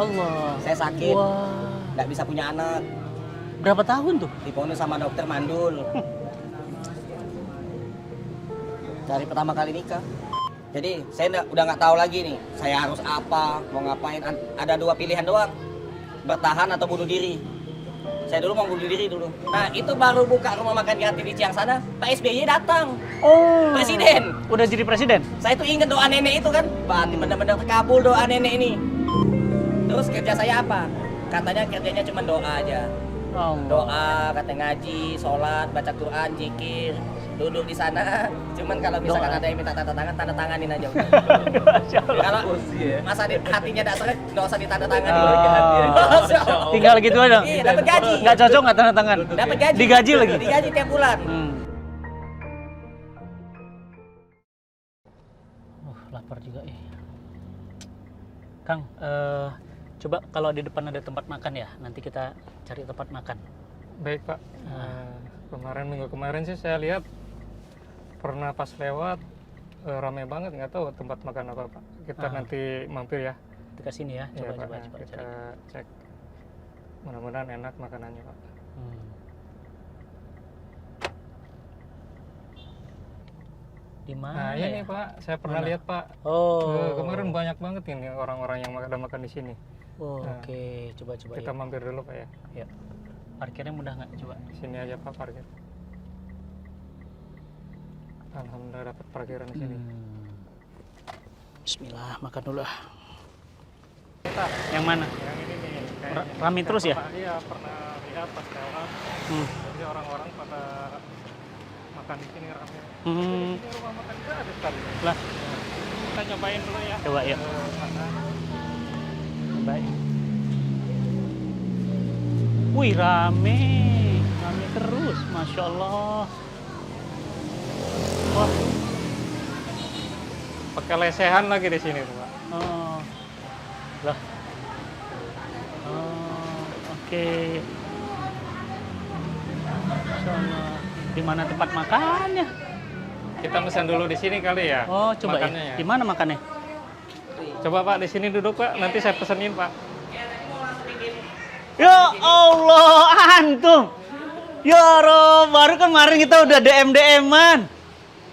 Allah. Saya sakit, Wah. nggak bisa punya anak. Berapa tahun tuh? Diponis sama dokter mandul. Dari pertama kali nikah. Jadi saya udah nggak tahu lagi nih, saya harus apa, mau ngapain. Ada dua pilihan doang, bertahan atau bunuh diri. Saya dulu mau bunuh diri dulu. Nah itu baru buka rumah makan gratis di Ciang sana, Pak SBY datang. Oh. Presiden. Udah jadi presiden? Saya tuh ingat doa nenek itu kan, berarti benar-benar terkabul doa nenek ini. Terus kerja saya apa? Katanya kerjanya cuma doa aja. Allah. Doa, kata ngaji, sholat, baca Quran, zikir, duduk di sana. Cuman kalau misalkan ada yang minta tanda tanganin aja. Masya Allah. Kalau masa hatinya tidak serak, nggak usah ditanda tangan. Tinggal gitu aja. Iya, dapat gaji. Nggak cocok nggak tanda tangan? Dapat gaji. Digaji lagi? Digaji tiap bulan. Lapar juga ya. Kang, coba kalau di depan ada tempat makan ya, nanti kita cari tempat makan. Baik Pak, minggu kemarin sih saya lihat pernah pas lewat ramai banget, nggak tahu tempat makan apa Pak. Kita nanti mampir ya. Kita sini ya, Iya, coba Pak. Kita cari. cek. Mudah-mudahan enak makanannya Pak. Di mana? Nah ini ya? Pak, saya pernah lihat Pak. Oh. Kemarin banyak banget ini orang-orang yang ada makan di sini. Oh, Nah, oke, coba Kita ya. mampir dulu Pak ya. Ya. Parkirnya mudah nggak? Coba. Sini aja Pak parkir. Alhamdulillah dapat parkiran di sini. Bismillah, makan dulu ah. Yang mana? Yang ini nih. Rame terus ya? Iya, pernah lihat pas lewat. Jadi orang-orang pada makan di sini rame. Ini rumah makan gratis kali. Lah, Kita cobain dulu ya. coba ya. Baik. Wih, rame terus, masya Allah. Wah, Pakai lesehan lagi di sini tuh, Pak. oh, lah, oh, oke. Masya Allah. Di mana tempat makannya? Kita pesan dulu di sini kali ya. Oh, coba makannya ya. Di mana makannya? Coba Pak di sini duduk Pak, nanti saya pesenin Pak. Ya Allah, antum. Ya Rob, baru kemarin kita udah DM-an.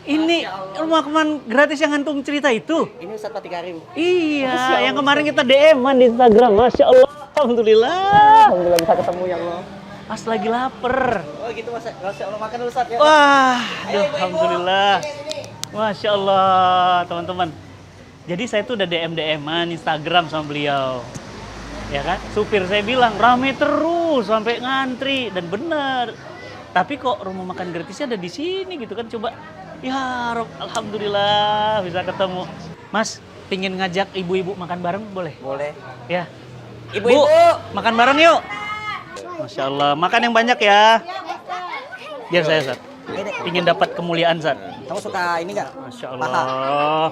Ini rumah makan gratis yang antum cerita itu? Ini Ustadz Fatih Karim. Iya, yang kemarin kita DM-an di Instagram. Masya Allah, alhamdulillah. Alhamdulillah bisa ketemu ya Allah. Pas lagi lapar. Oh gitu Mas, Masya Allah makan dulu Ustadz ya. Wah, aduh, alhamdulillah. Masya Allah, teman-teman. Jadi saya tuh udah DM-an Instagram sama beliau. Ya kan? Supir saya bilang rame terus sampai ngantri dan bener. Tapi kok rumah makan gratisnya ada di sini gitu kan? Coba ya Rob, alhamdulillah bisa ketemu. Mas, pingin ngajak ibu-ibu makan bareng boleh? Boleh. Ya. Ibu-ibu, Makan bareng yuk. Masya Allah, makan yang banyak ya. Biar saya, Sat. Pingin dapat kemuliaan, Sat. kamu suka ini nggak? Masya Allah.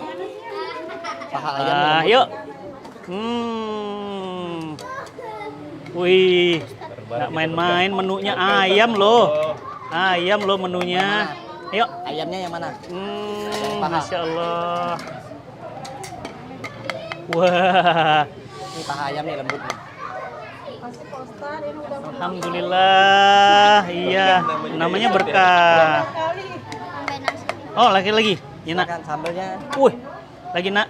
Paha ayam. Yuk. Wih, nggak main-main menunya ayam loh. Ayam loh menunya. Ayo. Ayamnya yang mana? Paha. Masya Allah. Wah. Ini paha ayamnya lembut nih. Alhamdulillah. Iya. Namanya berkah. Oh, lagi-lagi. Ya, Nak. Makan sambelnya. Wih, lagi Nak.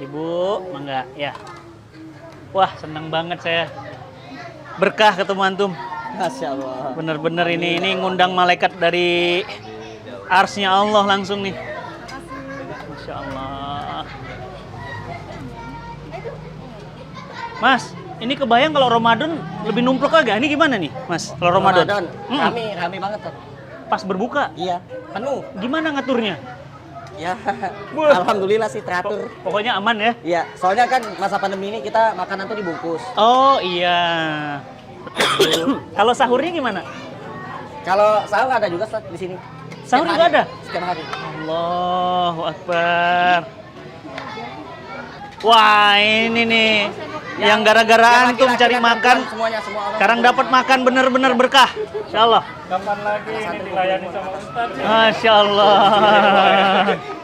Ibu, mangga ya. Wah, senang banget saya. Berkah ketemu antum. Masya Allah. Bener-bener ini ngundang malaikat dari arsnya Allah langsung nih. Masya Allah. Mas, ini kebayang kalau Ramadan lebih numpluk agak. Ini gimana nih, Mas? Kalau Ramadan? Rame banget tuh. Pas berbuka. Iya, penuh. Gimana ngaturnya? Ya, alhamdulillah sih teratur. Pokoknya aman ya. Iya, soalnya kan masa pandemi ini kita makanan tuh dibungkus. Oh iya. Kalau sahurnya gimana? Kalau sahur ada juga Ustaz, di sini. Sahur Setiap juga hari. ada? Setiap hari. Allahu Akbar. Wah ini nih. yang gara-gara yang antum laki-laki cari dan makan, perempuan, semuanya semua orang. sekarang dapat makan bener-bener berkah. Insya Allah. Kapan lagi ini dilayani sama Ustadz? Masya Allah.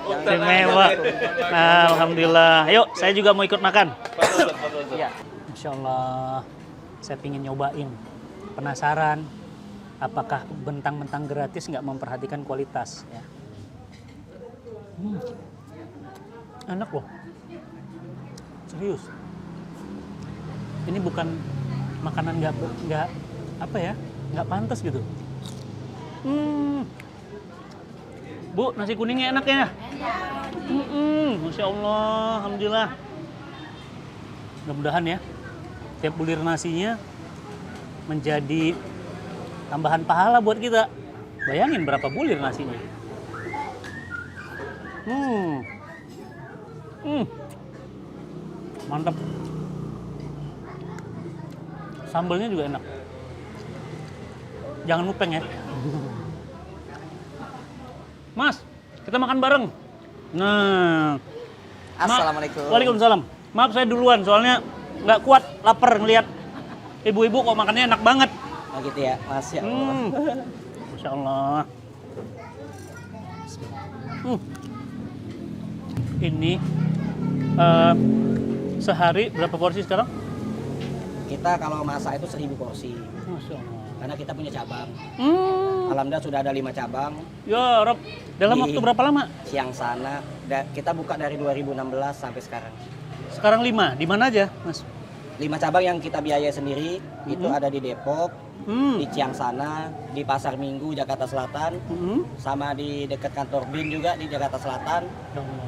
Istimewa. Nah, alhamdulillah. Yuk, saya juga mau ikut makan. Iya. Masya Allah. Saya pingin nyobain. Penasaran. Apakah bentang-bentang gratis nggak memperhatikan kualitas? Ya. Enak loh. Serius. Ini bukan makanan nggak apa ya? Nggak pantas gitu. Bu, nasi kuningnya enak ya? Masya Allah, alhamdulillah. Mudah-mudahan ya, tiap bulir nasinya menjadi tambahan pahala buat kita. Bayangin berapa bulir nasinya. Mantap. Sambalnya juga enak. Jangan mupeng ya. Mas, kita makan bareng. Nah. Assalamualaikum. Waalaikumsalam. Maaf saya duluan, soalnya nggak kuat, lapar ngelihat ibu-ibu kok makannya enak banget. Oh gitu ya, Masya Allah. Masya Allah. Ini sehari berapa porsi sekarang? Kita kalau masak itu 1000 porsi. Masya Allah. Karena kita punya cabang. Alhamdulillah sudah ada 5 cabang. Ya Rob, dalam waktu berapa lama? Siang sana, kita buka dari 2016 sampai sekarang. Sekarang 5, di mana aja Mas? 5 cabang yang kita biaya sendiri, itu ada di Depok, di Ciangsana, di Pasar Minggu, Jakarta Selatan, sama di dekat kantor BIN juga di Jakarta Selatan,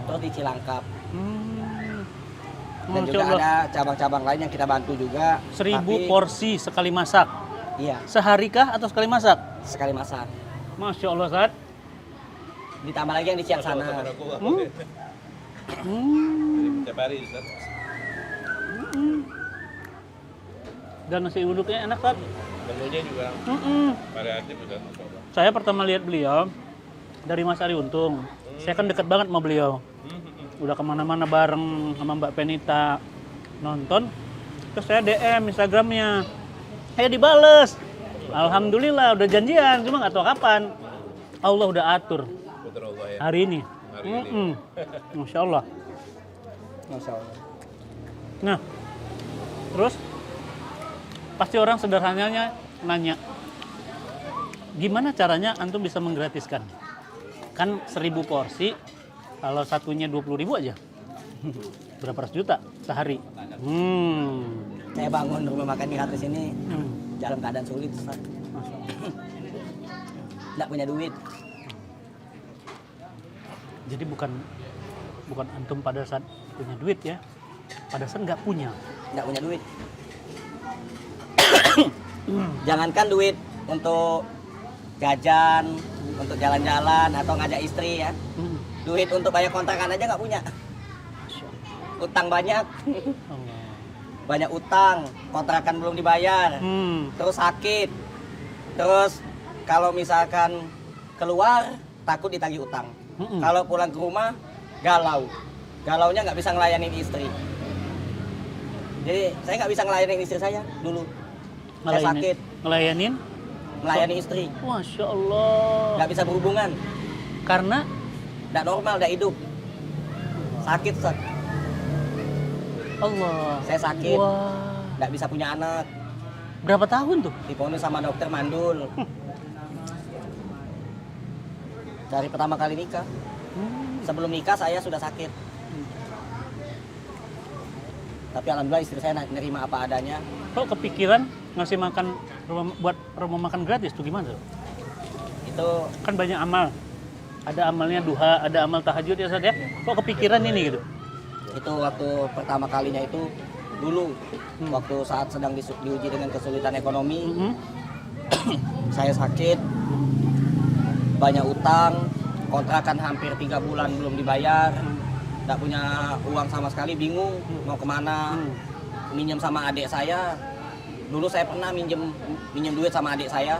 terus di Cilangkap. Dan juga ada cabang-cabang lain yang kita bantu juga. 1000 porsi sekali masak? Iya. Sehari kah atau sekali masak? Sekali masak. Masya Allah, Ustaz. Ditambah lagi yang di Ciangsana. Dan nasi uduknya enak, Ustaz. Menunya juga variatif Ustaz. Saya pertama lihat beliau dari Mas Ari Untung. Saya kan dekat banget sama beliau. Udah kemana-mana bareng sama Mbak Penita nonton. Terus saya DM Instagramnya. Dibales. Alhamdulillah udah janjian, cuma nggak tahu kapan. Allah udah atur Putra Allah ya. hari ini. Hari ini. Masya Allah. Masya Allah. Nah, terus pasti orang sederhananya nanya, gimana caranya antum bisa menggratiskan? Kan 1000 porsi, kalau satunya 20.000 aja. Berapa ratus juta sehari? Saya bangun rumah makan gratis ini dalam keadaan sulit, Ustaz. Nggak punya duit. Jadi bukan antum pada saat punya duit ya, pada saat nggak punya. Nggak punya duit. Jangankan duit untuk jajan, untuk jalan-jalan atau ngajak istri ya. Duit untuk bayar kontrakan aja nggak punya. Utang banyak. Banyak utang, kontrakan belum dibayar. Terus sakit. Terus kalau misalkan keluar takut ditagih utang. Kalau pulang ke rumah galau. Galaunya nggak bisa ngelayanin istri. Jadi saya nggak bisa ngelayanin istri saya dulu. Saya sakit. Melayani istri. Masya Allah. Nggak bisa berhubungan. Karena Nggak normal, nggak hidup. Sakit, Ustaz. Allah. Saya sakit. Wah. Nggak bisa punya anak. Berapa tahun tuh? Diponis sama dokter mandul. Dari pertama kali nikah. Sebelum nikah saya sudah sakit. Tapi alhamdulillah istri saya nerima apa adanya. Kok kepikiran ngasih makan buat rumah makan gratis tuh gimana tuh? Itu Kan banyak amal. Ada amalnya duha, ada amal tahajud ya Ustaz ya. Kok kepikiran ini gitu? itu waktu pertama kalinya itu dulu waktu saat sedang diuji dengan kesulitan ekonomi. Saya sakit, banyak utang, kontrakan hampir 3 bulan belum dibayar, nggak punya uang sama sekali, bingung mau kemana. Minjem sama adik saya, dulu saya pernah minjem duit sama adik saya,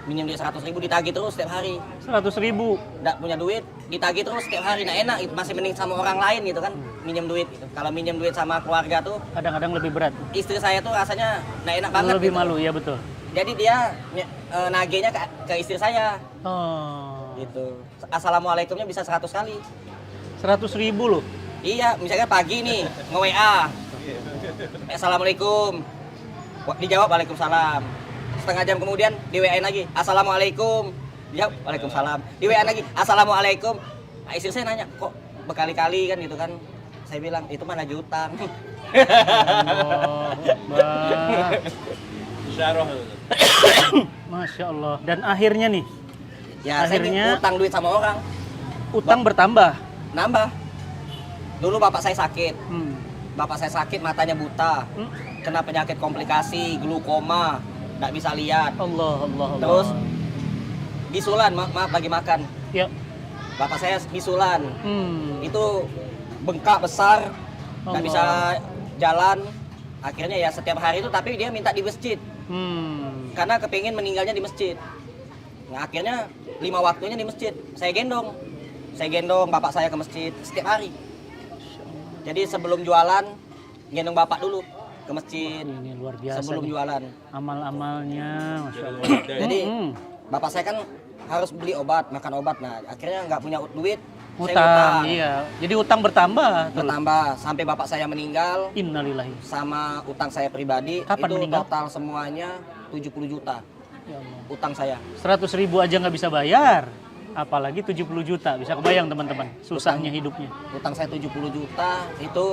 minjem dia 100.000 ditagih terus setiap hari. 100.000. Nggak punya duit, ditagih terus setiap hari, nah enak, itu masih mending sama orang lain gitu kan, minjem duit gitu. Kalau minjem duit sama keluarga tuh, Kadang-kadang lebih berat. istri saya tuh rasanya nggak enak banget Lebih gitu. malu, ya betul. Jadi dia nagihnya ke istri saya Oh, gitu. Assalamualaikumnya bisa 100 kali. 100.000 loh. Iya, misalnya pagi nih nge-WA. Assalamualaikum. Dijawab Waalaikumsalam. Setengah jam kemudian di WA-in lagi. Assalamualaikum. Dijawab Waalaikumsalam. Di WA lagi. Assalamualaikum. Nah, istri saya nanya, kok berkali-kali kan gitu kan. Saya bilang, itu mana jutang. Allah Akbar. Isyarah. Masya Allah. Dan akhirnya nih, Ya, saya Akhirnya- utang duit sama orang. utang bertambah. Nambah. Dulu bapak saya sakit. Hmm. Bapak saya sakit, matanya buta. Hmm. Kena penyakit komplikasi, glukoma. Nggak bisa lihat. Allah. Terus bisulan, maaf lagi makan. Ya. Bapak saya bisulan. Hmm. Itu bengkak besar, nggak Allah. bisa jalan. Akhirnya ya setiap hari itu, tapi dia minta di masjid. Hmm. Karena kepingin meninggalnya di masjid. Nah akhirnya 5 waktunya di masjid. Saya gendong bapak saya ke masjid setiap hari. Jadi sebelum jualan, gendong bapak dulu ke masjid. Ini luar biasa. Sebelum nih. jualan. Amal-amalnya, Masya Allah. Jadi Hmm. bapak saya kan harus beli obat, makan obat. Nah akhirnya nggak punya duit, saya Utang, iya. Jadi utang bertambah. Tuh. bertambah sampai bapak saya meninggal. Innalillahi. Sama utang saya pribadi. Kapan itu meninggal? total semuanya 70 juta Ya Allah. utang saya. 100.000 aja nggak bisa bayar. Apalagi 70 juta. Bisa kebayang teman-teman. Susahnya hidupnya. Utang saya 70 juta itu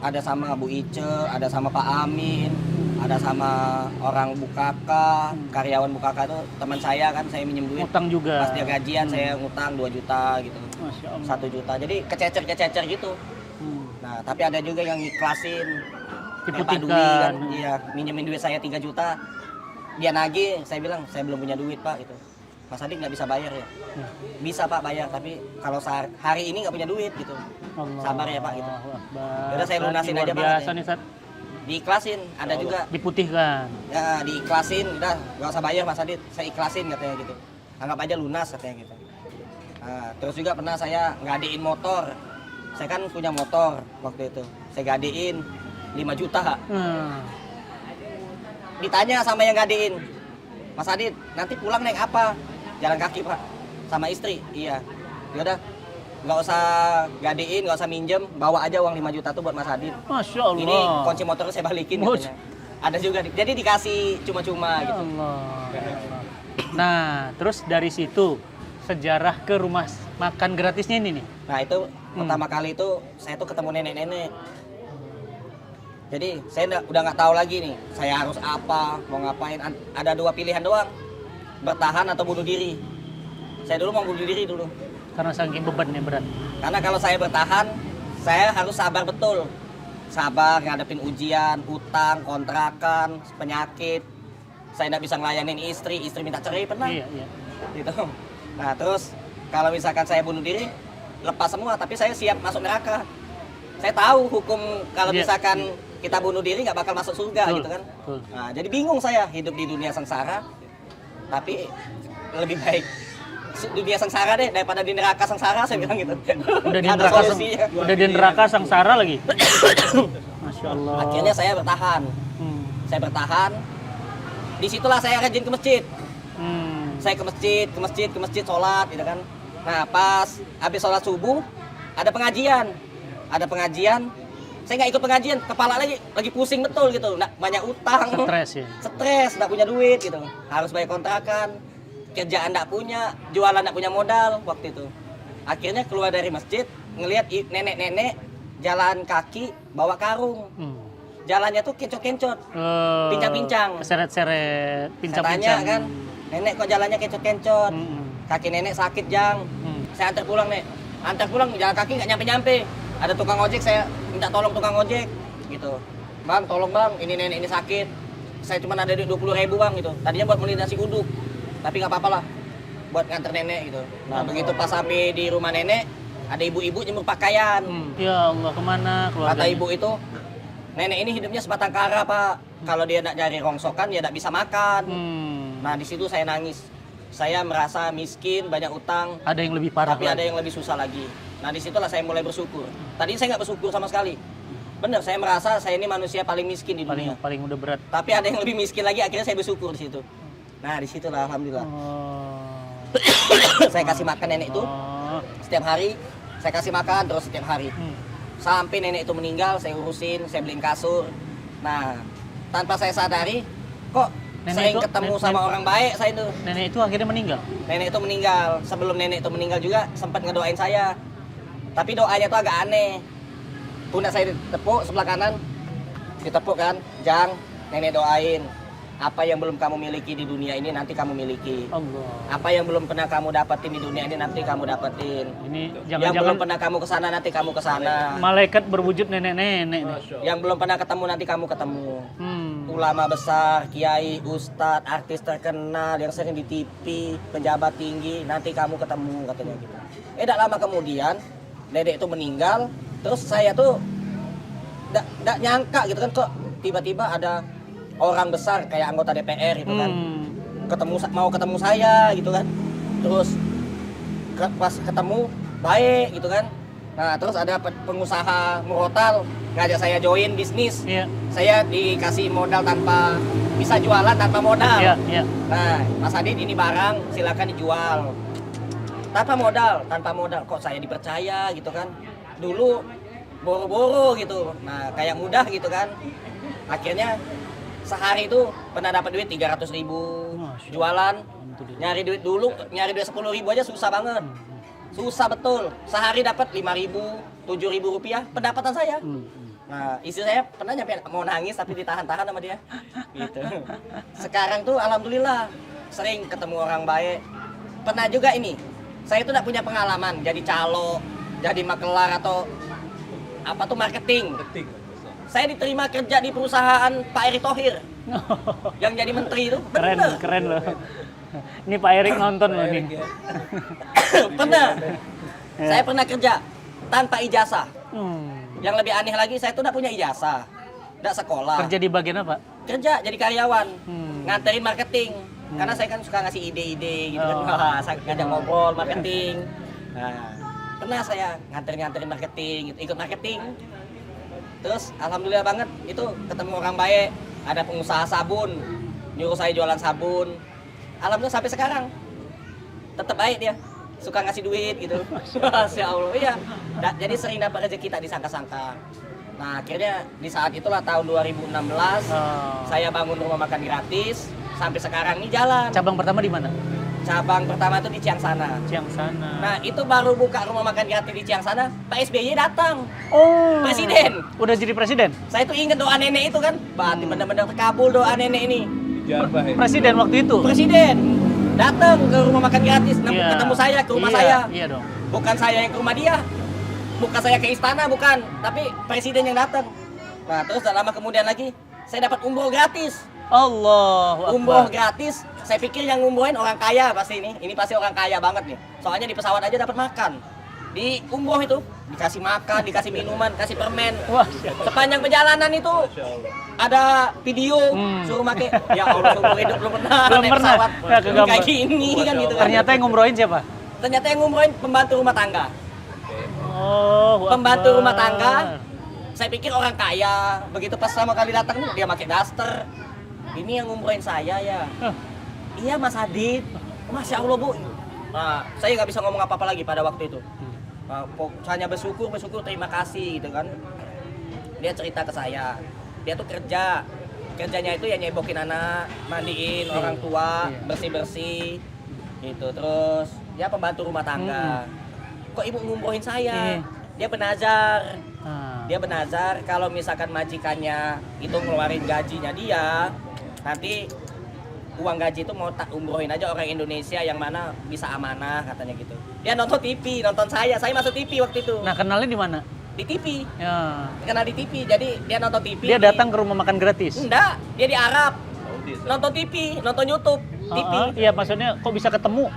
ada sama Bu Ice, ada sama Pak Amin, ada sama orang Bukaka, karyawan Bukaka itu teman saya kan, saya minjem duit. Utang juga. Pas dia gajian saya ngutang 2 juta gitu. Masya Allah. 1 juta. Jadi kececer gitu. Hmm. Nah, tapi ada juga yang ngiklasin. Kayak Pak Dwi Diputihkan. kan, iya, minjemin duit saya 3 juta. Dia nagih, saya bilang, saya belum punya duit Pak gitu. Mas Adik nggak bisa bayar ya? Ya. Bisa Pak bayar, tapi kalau hari ini nggak punya duit gitu. Allah. Sabar ya, Pak, gitu. Allahu Akbar. Yaudah, saya lunasin Luar aja, Pak, biasa katanya. nih, Sat. Diiklasin, ada juga. Diputihkan. Ya, diiklasin, udah nggak usah bayar Mas Adit, saya ikhlasin katanya gitu. Anggap aja lunas katanya gitu. Nah, terus juga pernah saya ngadein motor. Saya kan punya motor waktu itu. Saya gadein 5 juta. Hmm. Ditanya sama yang gadein, Mas Adit, nanti pulang naik apa? Jalan kaki Pak, sama istri. Iya. Yaudah, nggak usah gadein, nggak usah minjem, bawa aja uang 5 juta tuh buat Mas Adit. Masya Allah. Ini kunci motornya saya balikin Mas- katanya. Ada juga, jadi dikasih cuma-cuma Ya gitu. Allah. Nah, terus dari situ sejarah ke rumah makan gratisnya ini nih. Nah itu pertama kali itu saya tuh ketemu nenek-nenek. Jadi saya udah nggak tahu lagi nih, saya harus apa, mau ngapain. Ada 2 pilihan doang, bertahan atau bunuh diri. Saya dulu mau bunuh diri dulu. Karena saking bebannya berat. Karena kalau saya bertahan, saya harus sabar betul. Sabar ngadepin ujian, utang, kontrakan, penyakit. Saya nggak bisa ngelayanin istri minta cerai pernah. Iya. Gitu. Nah terus kalau misalkan saya bunuh diri, lepas semua, tapi saya siap masuk neraka. Saya tahu hukum kalau Iya. misalkan kita bunuh diri nggak bakal masuk surga Betul, gitu kan. betul. Nah jadi bingung saya hidup di dunia sengsara, tapi lebih baik dunia sengsara deh daripada di neraka sengsara, saya bilang gitu. Udah di Nggak ada neraka, solusinya. udah di neraka sengsara lagi. Masya Allah. Akhirnya saya bertahan. Hmm. Saya bertahan. Disitulah saya rajin ke masjid. Hmm. Saya ke masjid, sholat gitu kan. Nah pas habis sholat subuh ada pengajian, saya nggak ikut pengajian, kepala lagi pusing betul gitu, nggak banyak utang, Stres ya. stres, nggak punya duit gitu, harus bayar kontrakan, kerjaan nggak punya, jualan nggak punya modal waktu itu. Akhirnya keluar dari masjid, ngelihat nenek-nenek jalan kaki bawa karung, Hmm. jalannya tuh kencot-kencot, pincang-pincang. Seret-seret, Saya pincang-pincang. tanya kan, nenek kok jalannya kencot-kencot, Hmm. kaki nenek sakit Jang. Hmm. Saya antar pulang nek, jalan kaki nggak nyampe-nyampe. Ada tukang ojek, saya minta tolong tukang ojek gitu. Bang, tolong bang, ini nenek ini sakit. Saya cuma ada 20.000 bang gitu. Tadinya buat beli nasi uduk, tapi nggak apa-apa lah, buat nganter nenek gitu. Nah begitu pas sampai di rumah nenek, ada ibu-ibu jemur pakaian. Ya Allah, kemana keluarganya? Kata ibu itu, nenek ini hidupnya sebatang kara pak. Kalau dia nak cari rongsokan, dia tidak bisa makan. Hmm. Nah di situ saya nangis. saya merasa miskin, banyak utang, Ada yang lebih parah tapi ada lagi. yang lebih susah lagi. Nah disitulah saya mulai bersyukur. Tadi saya nggak bersyukur sama sekali. Bener, saya merasa saya ini manusia paling miskin di dunia. paling udah berat. Tapi ada yang lebih miskin lagi, akhirnya saya bersyukur di situ. Nah disitulah alhamdulillah. Saya kasih makan nenek itu setiap hari. Saya kasih makan terus setiap hari. Sampai nenek itu meninggal, saya urusin, saya beliin kasur. Nah, tanpa saya sadari, kok Nenek sering itu- ketemu nenek- sama orang baik saya itu. Nenek itu akhirnya meninggal. Nenek itu meninggal. Sebelum nenek itu meninggal juga sempat ngedoain saya. Tapi doanya tuh agak aneh. Pundak saya ditepuk sebelah kanan, ditepuk kan, Jang, nenek doain. Apa yang belum kamu miliki di dunia ini nanti kamu miliki. Allah. Apa yang belum pernah kamu dapetin di dunia ini nanti kamu dapetin. Ini Yang belum jangan-jangan pernah kamu kesana nanti kamu kesana. malaikat berwujud nenek-nenek nih. Yang belum pernah ketemu nanti kamu ketemu. Hmm. Ulama besar, kiai, ustadz, artis terkenal yang sering di TV, pejabat tinggi, nanti kamu ketemu katanya gitu. Tak lama kemudian, dedek itu meninggal, terus saya tuh nggak nyangka gitu kan kok tiba-tiba ada orang besar kayak anggota DPR gitu kan, mau ketemu saya gitu kan, terus pas ketemu baik gitu kan. Nah terus ada pengusaha murotal ngajak saya join bisnis. Iya. Saya dikasih modal tanpa bisa jualan tanpa modal. Iya, iya. Nah, Mas Adit ini barang silakan dijual. Tanpa modal. Kok saya dipercaya gitu kan? Dulu boro-boro gitu. Nah, kayak mudah gitu kan. Akhirnya sehari itu pernah dapat duit 300.000 Masya jualan. Alhamdulillah. Nyari duit dulu, nyari duit 10.000 aja susah banget. Susah betul. Sehari dapat 5.000, 7.000 rupiah pendapatan saya. Nah, istri saya pernah nyampe mau nangis tapi ditahan-tahan sama dia. Gitu. Sekarang tuh alhamdulillah sering ketemu orang baik. Pernah juga ini. Saya tuh enggak punya pengalaman jadi calo, jadi makelar atau apa tuh marketing. Saya diterima kerja di perusahaan Pak Erick Thohir yang jadi menteri itu. Keren, Bener. keren loh. Ini Pak Erik nonton loh nih. Pernah. Saya pernah kerja tanpa ijazah. Hmm. Yang lebih aneh lagi, saya tuh enggak punya ijazah. Enggak sekolah. Kerja di bagian apa? Kerja jadi karyawan. Hmm. Nganterin marketing. Karena saya kan suka ngasih ide-ide gitu kan. Wah, saya ngajak ngobrol marketing. Nah, pernah saya nganterin marketing, gitu, ikut marketing. Terus alhamdulillah banget itu ketemu orang baik. Ada pengusaha sabun, nyuruh saya jualan sabun. Alhamdulillah sampai sekarang tetap baik dia, suka ngasih duit gitu. Masya Allah, iya. Jadi sering dapat rezeki tak disangka-sangka. Nah akhirnya di saat itulah tahun 2016 saya bangun rumah makan gratis. Sampai sekarang ini jalan. Cabang pertama di mana? Cabang pertama itu di Ciangsana. Ciangsana. Nah itu baru buka rumah makan gratis di Ciangsana, Pak SBY datang. Oh. Presiden. Udah jadi presiden? Saya tuh ingat doa nenek itu kan, berarti benar-benar terkabul doa nenek ini. Ijabah ya. Presiden waktu itu? Presiden datang ke rumah makan gratis, Iya. ketemu saya ke rumah Iya, saya. Iya dong. Bukan saya yang ke rumah dia, bukan saya ke istana, bukan, tapi presiden yang datang. Nah terus tak lama kemudian lagi, saya dapat umroh gratis. Allahu Umroh Akbar. gratis, saya pikir yang ngumrohin orang kaya pasti ini pasti orang kaya banget nih. Soalnya di pesawat aja dapat makan. Di umroh itu dikasih makan, dikasih minuman, kasih permen. Wah. Sepanjang perjalanan itu ada video suruh make. Ya Allah, seumur hidup belum pernah Belum naik pernah. pesawat Ya, kegambar. kayak gini kan gitu kan. Ternyata yang ngumrohin siapa? Ternyata yang ngumrohin pembantu rumah tangga. Oh, Pembantu rumah tangga. Saya pikir orang kaya. Begitu pas sama kali datang tuh dia pakai daster. Ini yang ngumrohin saya ya. Iya Mas Adit. Masya Allah Bu. Nah, saya nggak bisa ngomong apa-apa lagi pada waktu itu. Nah, hanya bersyukur, terima kasih gitu kan. Dia cerita ke saya. Dia tuh kerjanya itu ya nyebokin anak, mandiin orang tua, bersih-bersih gitu. Terus ya pembantu rumah tangga. Kok ibu ngumrohin saya? Dia benazar. Dia benazar kalau misalkan majikannya itu ngeluarin gajinya dia, nanti uang gaji itu mau tak umrohin aja orang Indonesia yang mana bisa amanah katanya gitu. Dia nonton TV, nonton saya masuk TV waktu itu. Nah, kenalnya di mana? Di TV, Ya. kenal di TV. Jadi dia nonton TV. Dia datang ke rumah makan gratis. Enggak, dia di Arab. Nonton TV, nonton YouTube, TV. Iya, maksudnya kok bisa ketemu?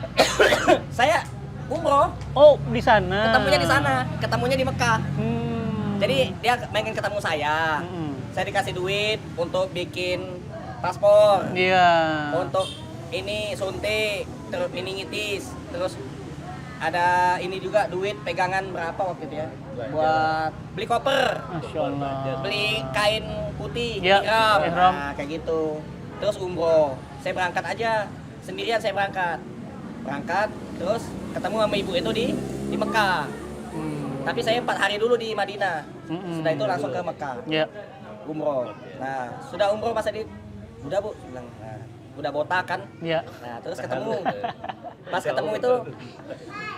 Saya umroh, Oh, di sana. ketemunya di sana, ketemunya di Mekah. Hmm. Jadi dia pengen ketemu saya. Mm-mm. Saya dikasih duit untuk bikin paspor, Iya. untuk ini suntik, terus meningitis, terus ada ini juga duit pegangan berapa waktu itu ya? Buat beli koper, Masya Allah. beli kain putih, Ya, ihram. ihram. Nah, kayak gitu. Terus umroh. Saya berangkat aja, sendirian saya berangkat. Berangkat, terus ketemu sama ibu itu di Mekah. Tapi saya 4 hari dulu di Madinah. Sudah itu langsung ke Mekah. Ya. Umroh. Nah, sudah umroh Mas Adit? Udah Bu, bilang. Nah, udah botak kan? Ya. Nah, terus ketemu. Pas ketemu itu,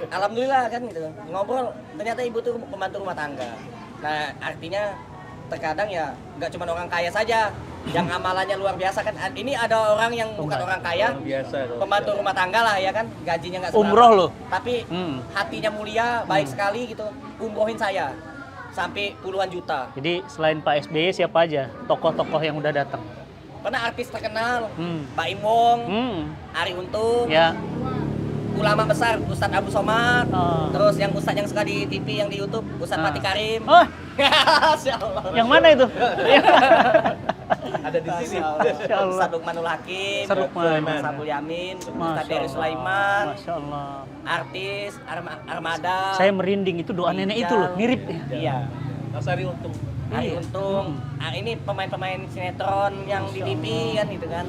alhamdulillah kan gitu. Ngobrol, ternyata ibu tuh pembantu rumah tangga. Nah, artinya terkadang ya nggak cuma orang kaya saja yang amalannya luar biasa kan. Ini ada orang yang bukan orang kaya, Biasa dong. pembantu rumah tangga lah ya kan, gajinya nggak seberapa. Umroh loh. Tapi hatinya mulia, baik sekali gitu. Umrohin saya sampai puluhan juta. Jadi selain Pak SBY siapa aja tokoh-tokoh yang udah datang? Pernah artis terkenal, Hmm. Pak Imong, Hmm. Ari Untung, Ya. ulama besar Ustadz Abu Somad, Oh. terus yang Ustadz yang suka di TV yang di YouTube Ustadz Fatih Karim. Oh, Masya Allah. yang mana itu? Ada di sini. Masya Allah. Masya Allah. Ustadz Lukmanul Hakim, Ustadz Lukman. Mas Abdul Yamin, Ustadz Masya Dery Allah. Sulaiman, Masya Allah. artis Armada. Saya merinding itu doa nenek itu loh, mirip. Iya. Nasari Untung. Ari Iya. Untung. Ah, ini pemain-pemain sinetron yang di TV kan gitu kan.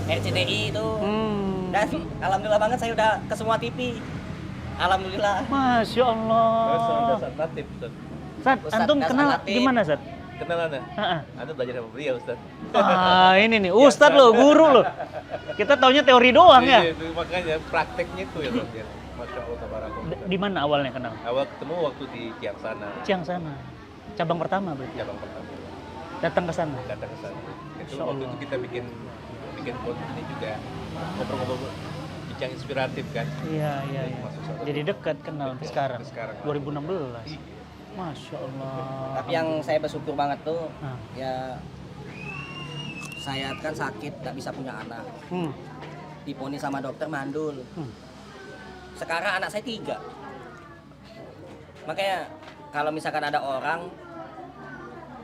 RCTI itu. Dan alhamdulillah banget saya udah ke semua TV. Alhamdulillah. Masya Terus Allah. Ustaz Latif, Ustaz. Sat, Ustadz antum Hasan kenal Latif. gimana Sat? Kenalan ya? Heeh. Anda belajar sama beliau, Ustaz. Ini nih, Ustadz loh, guru loh. Kita taunya teori doang ya. Iya, itu makanya prakteknya itu ya, Ustaz. Masya Allah, tabarakallah. Di mana awalnya kenal? Awal ketemu waktu di Ciang sana, Ciang sana. Cabang pertama berarti. cabang pertama. Datang ke sana. Datang ke sana. Itu Masya waktu Allah. itu kita bikin konten ini juga ngobrol-ngobrol bincang inspiratif kan. Iya, iya, iya. Masuk sana. Jadi dekat kenal sampai sekarang. Sampai sekarang. 2016. Masya Allah. Tapi yang saya bersyukur banget tuh Nah. ya saya kan sakit, nggak bisa punya anak. Diponis sama dokter mandul. Sekarang anak saya 3. Makanya kalau misalkan ada orang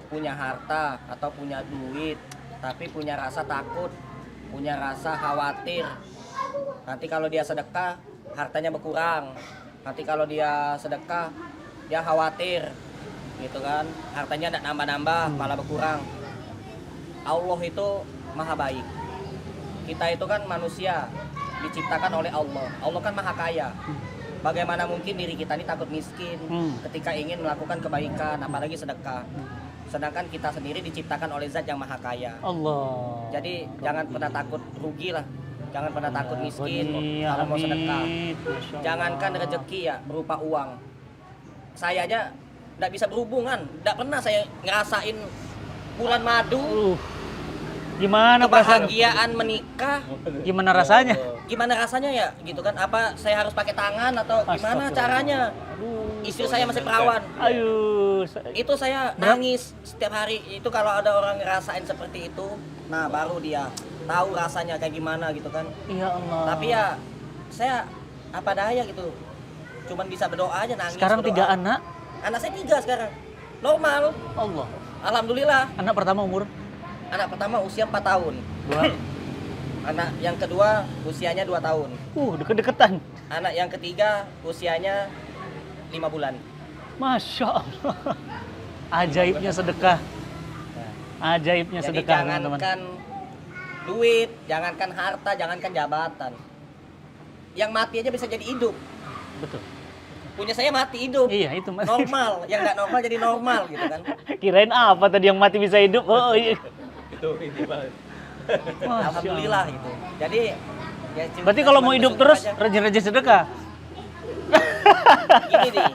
punya harta atau punya duit, tapi punya rasa takut, punya rasa khawatir. Nanti kalau dia sedekah, hartanya berkurang. Nanti kalau dia sedekah, dia khawatir, gitu kan? Hartanya tidak nambah-nambah, malah berkurang. Allah itu maha baik. Kita itu kan manusia, diciptakan oleh Allah. Allah kan maha kaya. Bagaimana mungkin diri kita ini takut miskin ketika ingin melakukan kebaikan, apalagi sedekah. Sedangkan kita sendiri diciptakan oleh Zat yang maha kaya. Allah. Jadi jangan pernah takut rugi lah. Jangan pernah takut miskin Iya, kalau mau sedekah. amin. Masya Allah. Jangankan rezeki ya berupa uang. Saya aja tidak bisa berhubungan. Tidak pernah saya ngerasain bulan madu, Gimana perasaan? kebahagiaan menikah. Gimana rasanya? Gimana rasanya ya gitu kan? Apa saya harus pakai tangan atau gimana Astagfirullah. caranya? Istri saya masih perawan. Ayo. Itu saya nangis setiap hari. Itu kalau ada orang ngerasain seperti itu, nah baru dia tahu rasanya kayak gimana gitu kan. Ya Allah. Tapi ya saya apa daya gitu. Cuman bisa berdoa aja, nangis. Sekarang berdoa. 3 anak. Anak saya 3 sekarang. Normal. Allah. Alhamdulillah. Anak pertama umur Anak pertama usia 4 tahun. 2. Anak yang kedua usianya 2 tahun. Deket-deketan. Anak yang ketiga usianya 5 bulan. Masya Allah. Ajaibnya sedekah. Ajaibnya Jadi sedekah, teman-teman. jangankan duit, jangankan harta, jangankan jabatan. Yang mati aja bisa jadi hidup. Betul. Punya saya mati hidup. Iya, itu Mas. Normal, yang nggak normal jadi normal gitu kan. Kirain apa tadi yang mati bisa hidup? Oh iya. Itu ini banget. Masya Alhamdulillah Allah. gitu. Jadi ya, Berarti kalau mau cuman hidup bersyukur terus aja. rajin-rajin sedekah. Gini nih,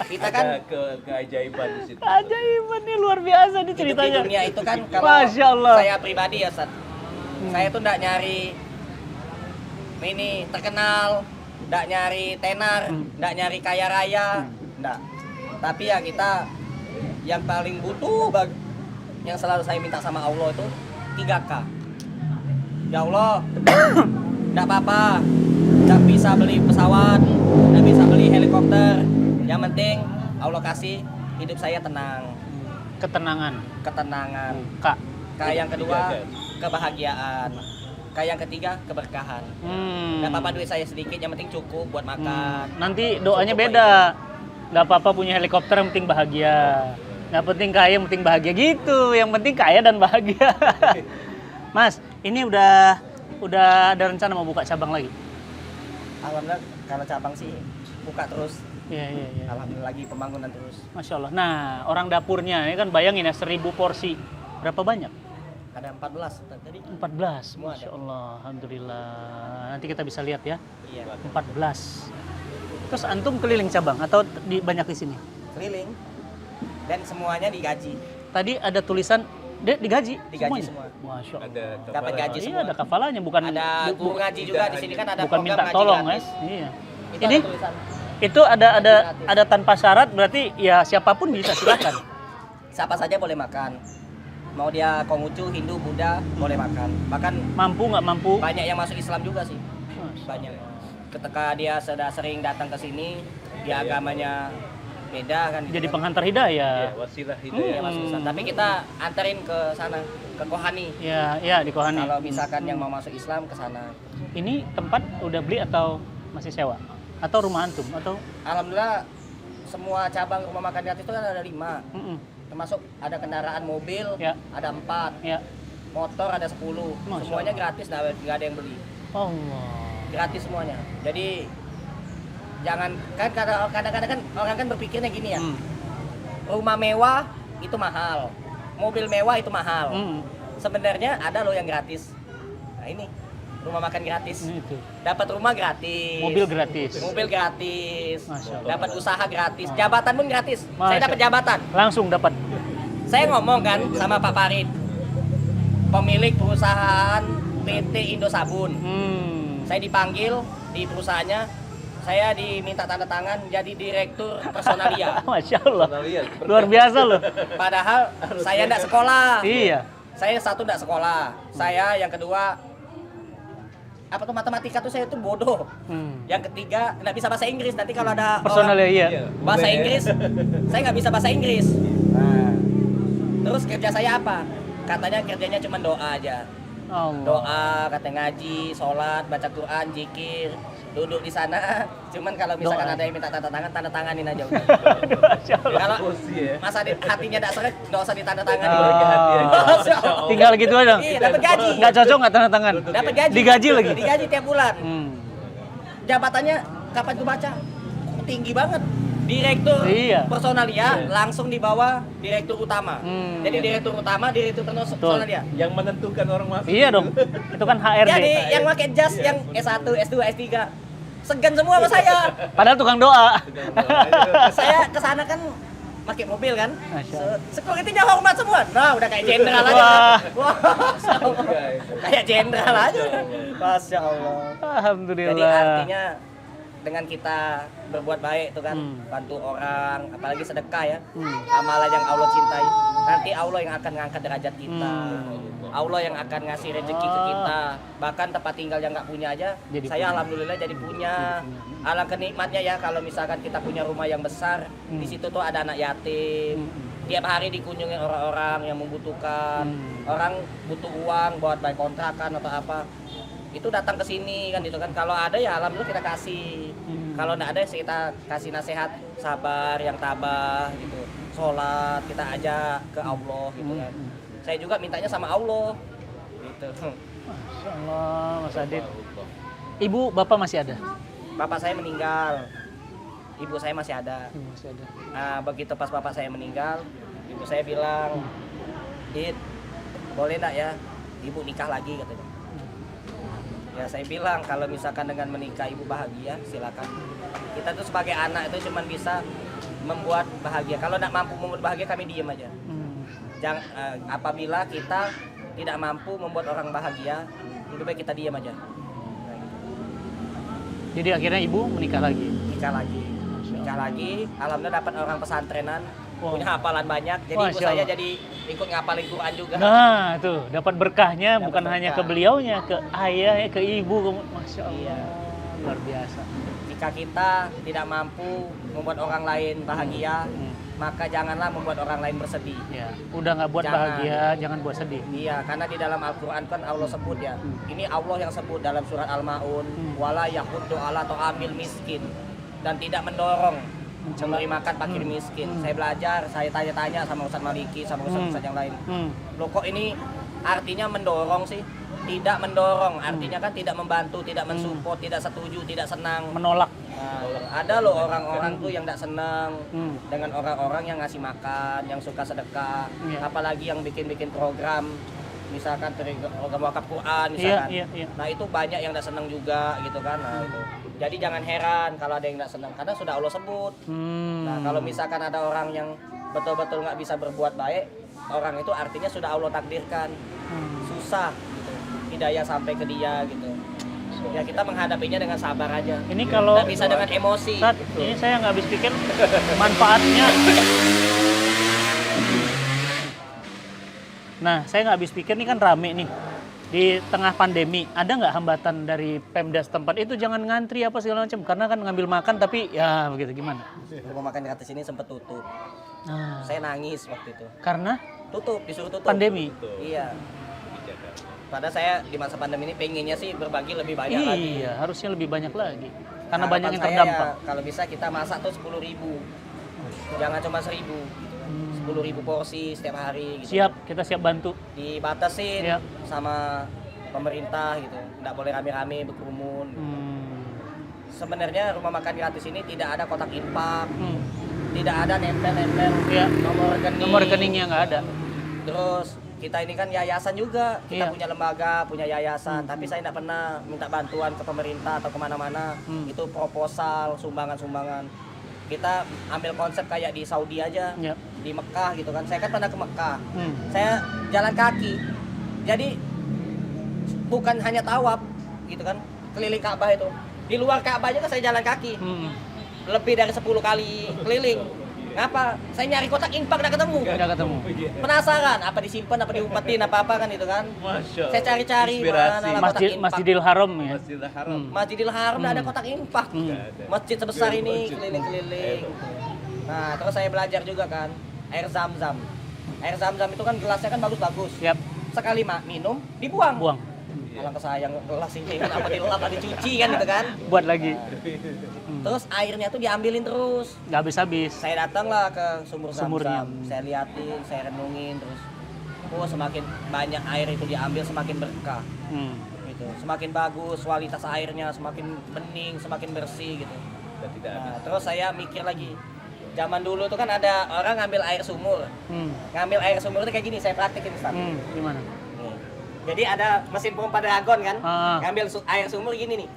kita kan Ada keajaiban di situ. Ajaiban nih, luar biasa nih hidup di ceritanya. dunia itu kan kalau Masya Allah. saya pribadi ya Sat, saya tuh nggak nyari ini terkenal, nggak nyari tenar, nggak nyari kaya raya, nggak. Tapi ya kita yang paling butuh yang selalu saya minta sama Allah itu 3K. Ya Allah, nggak apa-apa, nggak bisa beli pesawat, nggak bisa beli helikopter. Yang penting Allah kasih hidup saya tenang, Ketenangan. ketenangan. Kak. Yang kedua kebahagiaan. Kayak yang ketiga keberkahan. Nggak apa-apa duit saya sedikit, yang penting cukup buat makan. Nanti doanya Cukup beda. Nggak apa-apa punya helikopter, yang penting bahagia. Nggak penting kaya, yang penting bahagia gitu. Yang penting kaya dan bahagia. Mas, ini udah ada rencana mau buka cabang lagi? Alhamdulillah kalau cabang sih buka terus. Iya. Alhamdulillah lagi pembangunan terus. Masya Allah. Nah, orang dapurnya ini kan bayangin ya 1000 porsi. Berapa banyak? Ada 14 tadi. 14. Semua Masya ada. Allah. Alhamdulillah. Nanti kita bisa lihat ya. Iya. 14. Terus antum keliling cabang atau banyak di sini? Keliling. Dan semuanya digaji. Tadi ada tulisan digaji. Digaji semuanya? semua. Masya Allah. Ada Dapat gaji Iya, semua. ada kafalanya, bukan Ada guru ngaji juga di sini kan ada bukan program minta ngaji tolong, gratis. Iya. Itu Ini ada tulisan. itu ada tanpa syarat, berarti ya siapapun bisa, silakan. Siapa saja boleh makan. Mau dia Konghucu, Hindu, Buddha boleh makan. Bahkan Mampu nggak mampu? banyak yang masuk Islam juga sih. Masya Banyak. Ketika dia sudah sering datang ke sini, dia agamanya beda kan. gitu Jadi kan. penghantar hidayah. Ya, wasilah Dia hidayah. masuk Islam. Tapi kita anterin ke sana, ke Kohani. Ya di Kohani. Kalau misalkan yang mau masuk Islam ke sana. Ini tempat udah beli atau masih sewa? Atau rumah antum? Atau Alhamdulillah semua cabang rumah makan gratis itu kan ada 5. Mm-mm. Termasuk ada kendaraan mobil, Ya. ada 4, Ya. motor ada 10. Masya Semuanya Allah. gratis, nggak ada yang beli. Allah. Gratis semuanya. Jadi jangan kan kadang-kadang kan orang kan berpikirnya gini ya. Hmm. Rumah mewah itu mahal. Mobil mewah itu mahal. Hmm. Sebenarnya ada loh yang gratis. Nah, ini rumah makan gratis. Ini itu. Dapat rumah gratis. Mobil gratis. Mobil gratis. Masya Allah. Dapat usaha gratis. Jabatan pun gratis. Saya Masya dapat jabatan. Langsung dapat. Saya ngomong kan sama Pak Farid, pemilik perusahaan PT Indo Sabun. Saya dipanggil di perusahaannya, saya diminta tanda tangan jadi direktur personalia. Masya Allah. Pernah lihat? Luar biasa loh. Padahal saya enggak sekolah. Iya. Saya satu enggak sekolah. Saya yang kedua apa tuh matematika tuh saya tuh bodoh. Yang ketiga nggak bisa bahasa Inggris. Nanti kalau ada Personalnya iya. bahasa Inggris, saya nggak bisa bahasa Inggris. Nah, terus kerja saya apa? Katanya kerjanya cuma doa aja. Allah. Doa, kata ngaji, sholat, baca Quran, zikir, duduk di sana. Cuman kalau misalkan Doa. ada yang minta tanda tanganin aja udah. Masya Allah. Kalau Emosi ya. masa hatinya tidak seret, nggak usah ditanda tangani. Oh. Masya Allah. Tinggal gitu aja. Iya, dapat gaji. Nggak cocok nggak tanda tangan. Dapat gaji. Digaji lagi. Digaji tiap bulan. Jabatannya kapan gue baca? Kok tinggi banget. Direktur Iya. personalia langsung di bawah direktur utama. Jadi direktur utama, direktur personalia. Yang menentukan orang masuk. Iya dong. Itu kan HRD. Jadi yang pakai jas yang S1, S2, S3 segan semua sama saya. Padahal tukang doa. Saya kesana kan pakai mobil kan. Masya Allah. Security-nya hormat semua. Nah, udah kayak jenderal aja. Wah. Wah, Masya Allah. Kayak jenderal aja. Masya Allah. Alhamdulillah. Jadi artinya dengan kita berbuat baik itu kan, bantu orang, apalagi sedekah ya, amalan yang Allah cintai. Nanti Allah yang akan ngangkat derajat kita. Allah yang akan ngasih rezeki ke kita. Bahkan tempat tinggal yang nggak punya aja, Jadi saya punya. alhamdulillah jadi punya. Alangkah nikmatnya ya kalau misalkan kita punya rumah yang besar, di situ tuh ada anak yatim. Tiap hari dikunjungi orang-orang yang membutuhkan. Orang butuh uang buat bayar kontrakan atau apa. Itu datang ke sini kan gitu kan. Kalau ada ya alhamdulillah kita kasih. Kalau enggak ada ya kita kasih nasihat sabar, yang tabah gitu. Sholat kita ajak ke Allah gitu kan. Saya juga mintanya sama Allah gitu. Masya Allah, Mas Adit. Ibu, bapak masih ada? Bapak saya meninggal. Ibu saya masih ada. Masih ada. Nah, begitu pas bapak saya meninggal, ibu saya bilang, "Dit, boleh enggak ya ibu nikah lagi?" katanya. Ya saya bilang kalau misalkan dengan menikah ibu bahagia silakan. Kita tuh sebagai anak itu cuma bisa membuat bahagia. Kalau tidak mampu membuat bahagia kami diem aja. Jangan apabila kita tidak mampu membuat orang bahagia, lebih baik kita diem aja. Nah, gitu. Jadi akhirnya ibu menikah lagi. Nikah lagi. Nikah lagi, alhamdulillah dapat orang pesantrenan, Wow. punya hafalan banyak. Jadi ibu Masya saya Allah. jadi ikut ngapalin Quran juga. Nah, tuh dapat berkahnya Dapat bukan hanya ke berkah. beliaunya, ke ayah, ke ibu. Masya Allah. Iya. Luar biasa. Jika kita tidak mampu membuat orang lain bahagia, maka janganlah membuat orang lain bersedih. Ya, udah nggak buat Jangan. bahagia, jangan buat sedih. Iya, karena di dalam Al-Quran kan Allah sebut ya. Ini Allah yang sebut dalam surat Al-Maun, wala yahuddu ala ta'amil miskin, dan tidak mendorong memberi makan fakir miskin. Saya belajar, saya tanya-tanya sama Ustaz Maliki, sama Ustaz yang lain. Loh kok ini artinya mendorong sih? Tidak mendorong, artinya kan tidak membantu, tidak mensupport, tidak setuju, tidak senang. Menolak. Nah, ada loh orang-orang tuh yang tidak senang dengan orang-orang yang ngasih makan, yang suka sedekah, Iya. apalagi yang bikin-bikin program, misalkan program wakaf Quran, misalkan. Iya. Nah itu banyak yang tidak senang juga gitu kan. Nah, itu. Jadi jangan heran kalau ada yang tidak senang, karena sudah Allah sebut. Nah kalau misalkan ada orang yang betul-betul nggak bisa berbuat baik, orang itu artinya sudah Allah takdirkan susah gitu, hidayah sampai ke dia gitu. Ya kita menghadapinya dengan sabar aja. Ini kalau Nggak bisa dengan emosi. Ustaz, ini saya nggak habis pikir manfaatnya. Nah, saya nggak habis pikir nih kan rame nih di tengah pandemi. Ada nggak hambatan dari Pemda setempat itu jangan ngantri apa segala macam? Karena kan ngambil makan tapi ya begitu gimana? Rumah makan gratis ini sempat tutup. Nah, Saya nangis waktu itu. karena Tutup, disuruh tutup. pandemi. Iya. Padahal saya di masa pandemi ini pengennya sih berbagi lebih banyak lagi. Iya, harusnya lebih banyak lagi. Karena Harapan banyak yang saya terdampak. ya, kalau bisa kita masak tuh 10.000. Jangan cuma 1.000. 10.000 porsi setiap hari gitu. Siap, kita siap bantu. Dibatasin Iya. sama pemerintah gitu. Nggak boleh rame-rame berkerumun. Sebenarnya rumah makan gratis ini tidak ada kotak infak, tidak ada nempel-nempel Iya. nomor rekening. Nomor rekeningnya nggak ada. Terus kita ini kan yayasan juga, kita Iya. punya lembaga, punya yayasan, tapi saya tidak pernah minta bantuan ke pemerintah atau kemana-mana. Itu proposal, sumbangan-sumbangan. Kita ambil konsep kayak di Saudi aja, Ya. di Mekah gitu kan. Saya kan pernah ke Mekah, Hmm. saya jalan kaki, jadi bukan hanya tawaf gitu kan, keliling Ka'bah itu. Di luar Ka'bah aja kan saya jalan kaki, lebih dari 10 kali keliling. Ngapa? Saya nyari kotak infak nggak ketemu. Udah ketemu. Penasaran, apa disimpan, apa diumpetin, apa-apa kan itu kan. Masya Saya cari-cari mana lah kotak infak. Masjidil Haram ya. Masjidil Haram. Masjidil Haram nggak ada kotak infak. Masjid sebesar ini keliling-keliling. Nah, terus saya belajar juga kan air zam-zam. Air zam-zam itu kan gelasnya kan bagus-bagus. Siap, Sekali minum, dibuang. buang. Alangkah sayang gelas ini kan apa dilap, dicuci kan gitu kan. Buat lagi. Terus airnya tuh diambilin terus. Nggak habis-habis. Saya datanglah ke sumur Sumurnya. zam-zam. Saya liatin, saya renungin terus. Oh, semakin banyak air itu diambil semakin berkah. Gitu. Semakin bagus kualitas airnya, semakin bening, semakin bersih gitu. Dan tidak Nah, terus saya mikir lagi. Zaman dulu tuh kan ada orang ngambil air sumur. Ngambil air sumur itu kayak gini, saya praktekin Ustaz. Gimana? Nih. Jadi ada mesin pompa dragon kan, ngambil air sumur gini nih.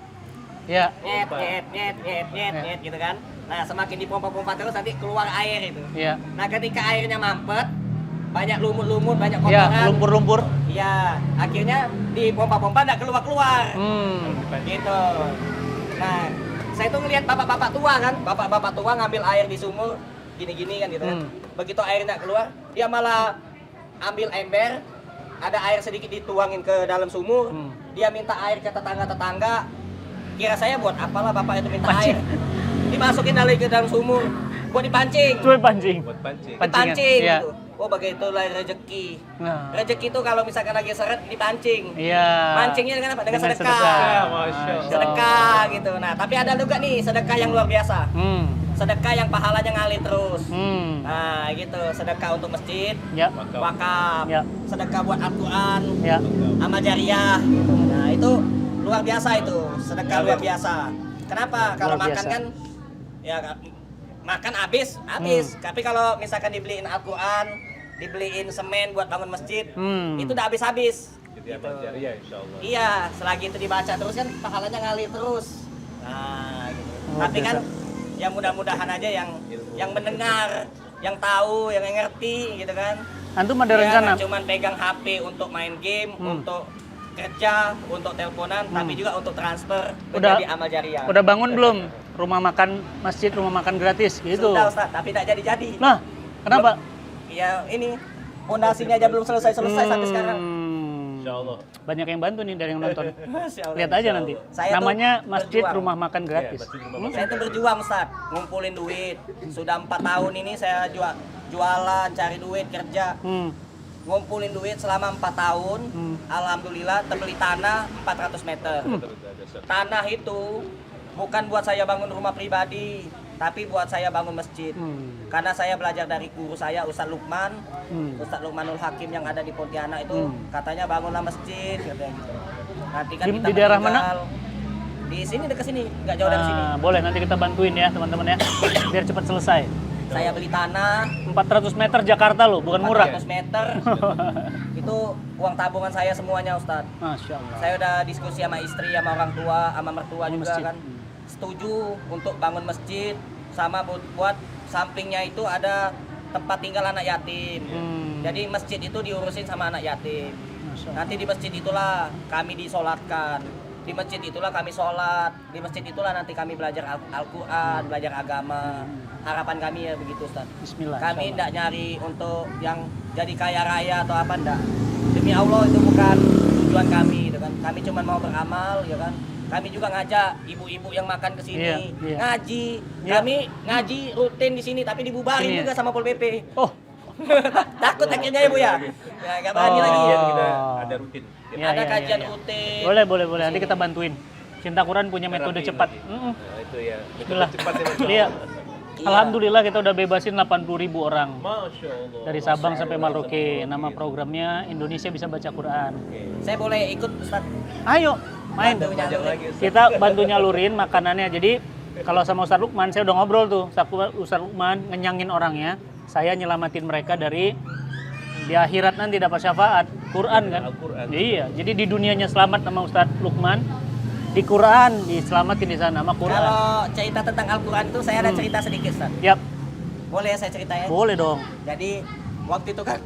Ya. Nyet, nyet, nyet, nyet, nyet, nyet gitu kan. Nah, semakin dipompa-pompa terus nanti keluar air itu. Ya. Nah, ketika airnya mampet, banyak lumut-lumut, banyak Ya, kotoran. lumpur-lumpur. Iya, akhirnya dipompa-pompa nggak keluar-keluar. Gitu. Nah, saya tuh ngelihat bapak-bapak tua kan, bapak-bapak tua ngambil air di sumur gini-gini kan gitu kan. Begitu air nggak keluar, dia malah ambil ember, ada air sedikit dituangin ke dalam sumur, dia minta air ke tetangga-tetangga. Kira saya buat apalah bapak itu minta air, dimasukin ke dalam sumur, buat dipancing. Cuy pancing. buat pancing. Pancingan. Dipancing Iya. gitu. Oh, begitulah rezeki. Nah. Rezeki itu kalau misalkan lagi seret dipancing. Iya. Mancingnya dengan apa? Dengan Dengan sedekah. sedekah. Masya Allah. Sedekah gitu. Nah, tapi ada juga nih sedekah yang luar biasa. Sedekah yang pahalanya ngalir terus. Nah, gitu. Sedekah untuk masjid, Ya. wakaf, Ya. sedekah buat Al-Quran, Ya. amal jariah. Nah, itu luar biasa itu. Sedekah luar biasa. Kenapa? Kalau Luar makan biasa. kan ya makan habis. Tapi kalau misalkan dibeliin Al-Quran, dibeliin semen buat bangun masjid, itu udah habis-habis. Jadi amal jariah insya Allah. Iya, selagi itu dibaca terus kan pahalanya ngalir terus. Nah, gitu. Luar Tapi kan biasa. ya mudah-mudahan aja yang mendengar, yang tahu, yang ngerti gitu kan. Antum ada Ya, rencana? nggak cuman pegang HP untuk main game, untuk kerja, untuk teleponan, tapi juga untuk transfer Udah- menjadi amal jariah. Udah bangun belum? Rumah makan masjid, rumah makan gratis gitu. Sudah Ustaz, tapi tidak jadi-jadi. Nah, kenapa? Ya ini pondasinya aja belum selesai sampai sekarang. Insya Allah. Banyak yang bantu nih dari yang nonton. Masya Allah. Lihat aja nanti. Saya tuh Namanya Masjid berjuang. Rumah Makan Gratis. Iya, Masjid Rumah Makan. Saya tuh berjuang Ustaz, ngumpulin duit. Sudah 4 tahun ini saya jualan, cari duit, kerja. Ngumpulin duit selama 4 tahun. Alhamdulillah terbeli tanah 400 meter. Tanah itu bukan buat saya bangun rumah pribadi, tapi buat saya bangun masjid. Karena saya belajar dari guru saya Ustadz Lukman, Ustadz Lukmanul Hakim yang ada di Pontianak itu katanya bangunlah masjid katanya gitu. Nanti kan kita Di daerah mana? meninggal. Di sini dekat sini, nggak jauh dari sini. Boleh nanti kita bantuin ya teman-teman ya, biar cepat selesai. Saya beli tanah 400 meter Jakarta loh, bukan murah. 400 meter. Itu uang tabungan saya semuanya Ustadz. Masya Allah. Saya udah diskusi sama istri, sama orang tua, sama mertua juga masjid. kan. Setuju untuk bangun masjid sama buat sampingnya itu ada tempat tinggal anak yatim. Jadi masjid itu diurusin sama anak yatim. Masya Allah. Nanti di masjid itulah kami disolatkan. Di masjid itulah kami sholat. Di masjid itulah nanti kami belajar Al-Quran, belajar agama. Harapan kami ya begitu Ustaz. Bismillah. Kami insya tidak nyari untuk yang jadi kaya raya atau apa enggak. Demi Allah itu bukan tujuan kami gitu kan. Kami cuma mau beramal ya kan. Kami juga ngajak ibu-ibu yang makan ke sini Iya, iya. ngaji. Iya. Kami ngaji rutin di sini tapi dibubarin Sini ya? juga sama Pol PP. Allah. Oh, Takut akhirnya ya Bu ya. Ya enggak berani lagi ya. Kajian kita ada rutin. Iya, Ada iya, kajian iya, iya. rutin. Boleh. Nanti kita bantuin. Cinta Quran punya metode Terapi cepat. nanti. Mm-mm. Nah, itu ya. Bismillah. Metode cepat ya, Masya Iya. Allah. Iya. Alhamdulillah kita udah bebasin 80.000 orang. Masya Allah. Dari Sabang sampai Merauke. Nama programnya Indonesia Bisa Baca Quran. Oke. Saya boleh ikut Ustaz? Ayo, main. Bantu Belajar nyalurin. lagi. Ustaz. Kita bantu nyalurin makanannya. Jadi kalau sama Ustaz Lukman, saya udah ngobrol tuh. Ustaz Lukman ngenyangin orangnya. Saya nyelamatin mereka dari di akhirat nanti dapat syafaat. Quran kan? Al-Quran. Iya. Jadi di dunianya selamat sama Ustaz Lukman. Di Quran diselamatin di sana sama Quran. Kalau cerita tentang Al-Quran itu saya ada cerita sedikit Ustaz. Yap, Boleh ya saya ceritain? boleh dong. Jadi waktu itu kan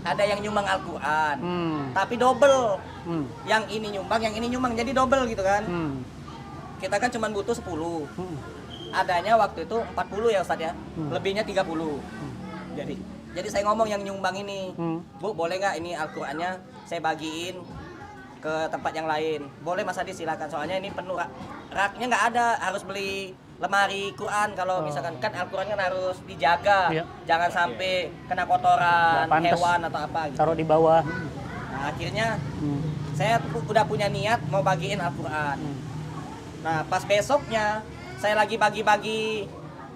ada yang nyumbang Al-Quran. Hmm. Tapi double. Hmm. Yang ini nyumbang, jadi double gitu kan. Hmm. Kita kan cuma butuh 10. Hmm. Adanya waktu itu 40 ya Ustaz ya. Lebihnya 30. Jadi saya ngomong yang nyumbang ini, Bu boleh nggak ini Al-Qurannya saya bagiin ke tempat yang lain? Boleh Mas Adi silakan, soalnya ini penuh raknya nggak ada, harus beli lemari Quran. Kalau misalkan kan Al-Quran kan harus dijaga, Iya. jangan sampai kena kotoran Nggak pantas. hewan atau apa gitu. Taruh di bawah. Nah, akhirnya Hmm. saya udah punya niat mau bagiin Al-Quran. Nah pas besoknya saya lagi bagi-bagi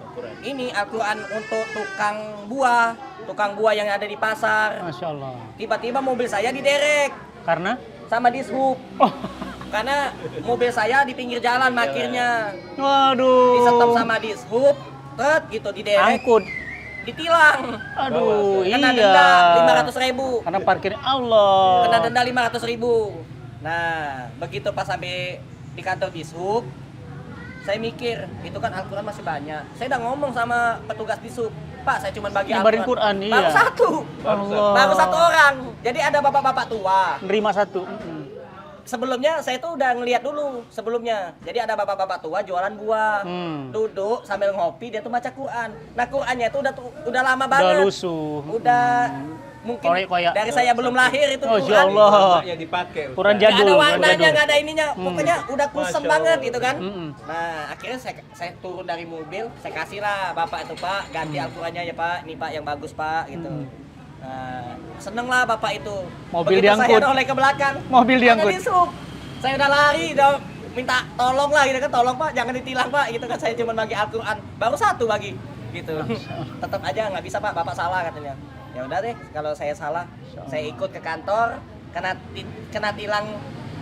Al-Quran. ini Al-Quran untuk tukang buah yang ada di pasar. Masya Allah. Tiba-tiba mobil saya diderek Karena? sama dishub. Oh. Karena mobil saya di pinggir jalan parkirnya. Waduh. Di stop sama dishub, gitu diderek, Angkut. ditilang. Aduh, Kena iya. denda 500.000. Karena parkir Allah. Kena denda 500.000. Nah, begitu pas sampai di kantor dishub, saya mikir, itu kan Al-Quran masih banyak. Saya udah ngomong sama petugas dishub, Pak, saya cuma bagi Nyebarin Al-Quran. Quran, iya. Baru satu. Allah. Baru satu orang. Jadi ada bapak-bapak tua. Nerima satu. Sebelumnya saya tuh udah ngeliat dulu sebelumnya. Jadi ada bapak-bapak tua jualan buah. Duduk sambil ngopi, dia tuh baca Quran. Nah, Qurannya itu udah lama banget. Udah lusuh. Udah mungkin Koyak-koyak. dari saya belum lahir itu Oh, Quran. ya Allah. Ulama yang dipakai. Ustaz. Quran Nggak jadul. ada Quran warnanya, jadul. nggak ada ininya. Pokoknya udah kusem Masya banget Allah. gitu kan. Mm-mm. Nah, akhirnya saya turun dari mobil, saya kasih lah bapak itu, Pak, ganti Al-Qurannya ya Pak. Ini Pak yang bagus Pak gitu. Nah, seneng lah bapak itu. Mobil Begitu diangkut. saya noleh ke belakang. Mobil diangkut. ada dishub. Saya udah lari, udah minta tolong lah gitu kan. Tolong Pak, jangan ditilang Pak gitu kan. Saya cuma bagi Al-Quran. Baru satu bagi gitu. Tetap aja nggak bisa Pak, bapak salah katanya. Ya udah deh, kalau saya salah, saya ikut ke kantor, kena tilang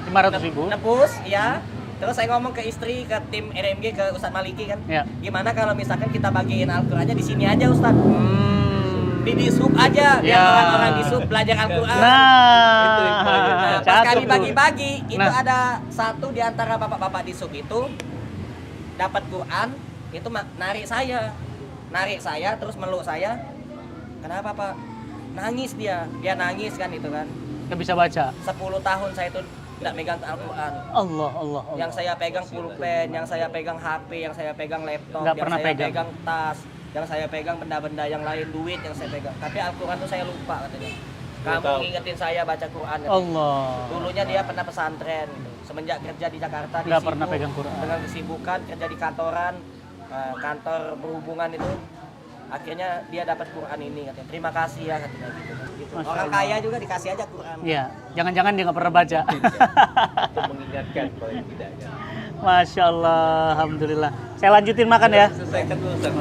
500.000. nebus, ya. Terus saya ngomong ke istri, ke tim RMG, ke Ustadz Maliki kan. Ya. Gimana kalau misalkan kita bagiin Al-Qurannya di sini aja Ustadz. Di dishub aja, biar Ya. orang-orang dishub belajar Al-Quran. Itu Nah, infonya. Nah, pas cakep kami tuh. bagi-bagi, itu Nah. ada satu di antara bapak-bapak dishub itu dapat Quran, itu narik saya, terus meluk saya. Kenapa Pak? Nangis dia nangis kan itu kan. Nggak bisa baca. 10 tahun saya itu tidak megang Al-Quran. Allah. Yang saya pegang pulpen, yang saya pegang HP, yang saya pegang laptop, Nggak yang pernah saya pegang. pegang tas, yang saya pegang benda-benda yang lain, duit yang saya pegang. Tapi Al-Quran itu saya lupa katanya. Kamu tahu. ngingetin saya baca Quran. Allah. Dulunya dia pernah pesantren. Semenjak kerja di Jakarta, dia Nggak pernah sibuk pegang Quran. dengan kesibukan kerja di kantoran, kantor berhubungan itu. Akhirnya dia dapat Quran ini katanya. Terima kasih ya katanya gitu. Masya Orang Allah. kaya juga dikasih aja Quran. Iya, jangan-jangan dia nggak pernah baca. Untuk mengingatkan kalau yang tidak ya. Masya Allah, alhamdulillah. Saya lanjutin makan ya. Selesaikan dulu Ustaz.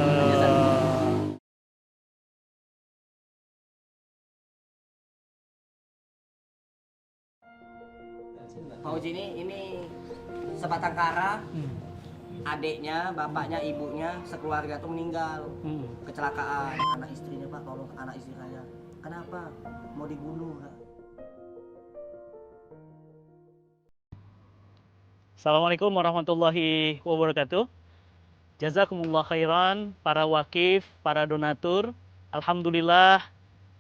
Pak Uji ini sebatang kara, Hmm. adiknya, bapaknya, ibunya, sekeluarga tuh meninggal. Hmm. Kecelakaan, anak istrinya Pak, tolong anak istri saya. Kenapa? Mau dibunuh Kak. Assalamualaikum warahmatullahi wabarakatuh. Jazakumullah khairan para wakif, para donatur. Alhamdulillah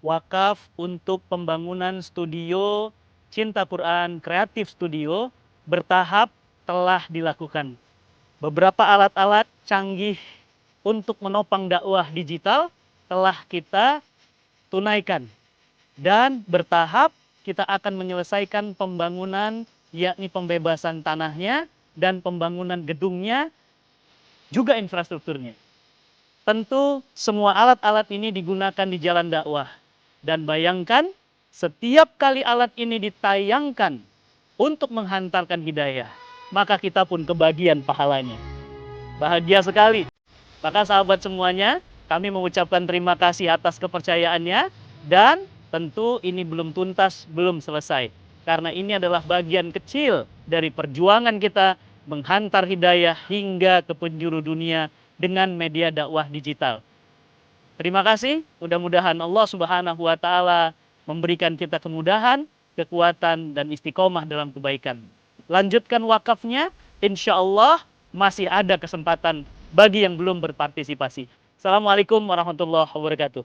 wakaf untuk pembangunan studio Cinta Quran Kreatif Studio bertahap telah dilakukan. Beberapa alat-alat canggih untuk menopang dakwah digital telah kita tunaikan. Dan bertahap kita akan menyelesaikan pembangunan, yakni pembebasan tanahnya dan pembangunan gedungnya, juga infrastrukturnya. Tentu semua alat-alat ini digunakan di jalan dakwah. Dan bayangkan, setiap kali alat ini ditayangkan untuk menghantarkan hidayah, maka kita pun kebagian pahalanya. Bahagia sekali. Maka sahabat semuanya, kami mengucapkan terima kasih atas kepercayaannya. Dan tentu ini belum tuntas, belum selesai. Karena ini adalah bagian kecil dari perjuangan kita menghantar hidayah hingga ke penjuru dunia dengan media dakwah digital. Terima kasih. Mudah-mudahan Allah Subhanahu wa Ta'ala memberikan kita kemudahan, kekuatan, dan istiqomah dalam kebaikan. Lanjutkan wakafnya, insya Allah masih ada kesempatan bagi yang belum berpartisipasi. Assalamualaikum warahmatullahi wabarakatuh.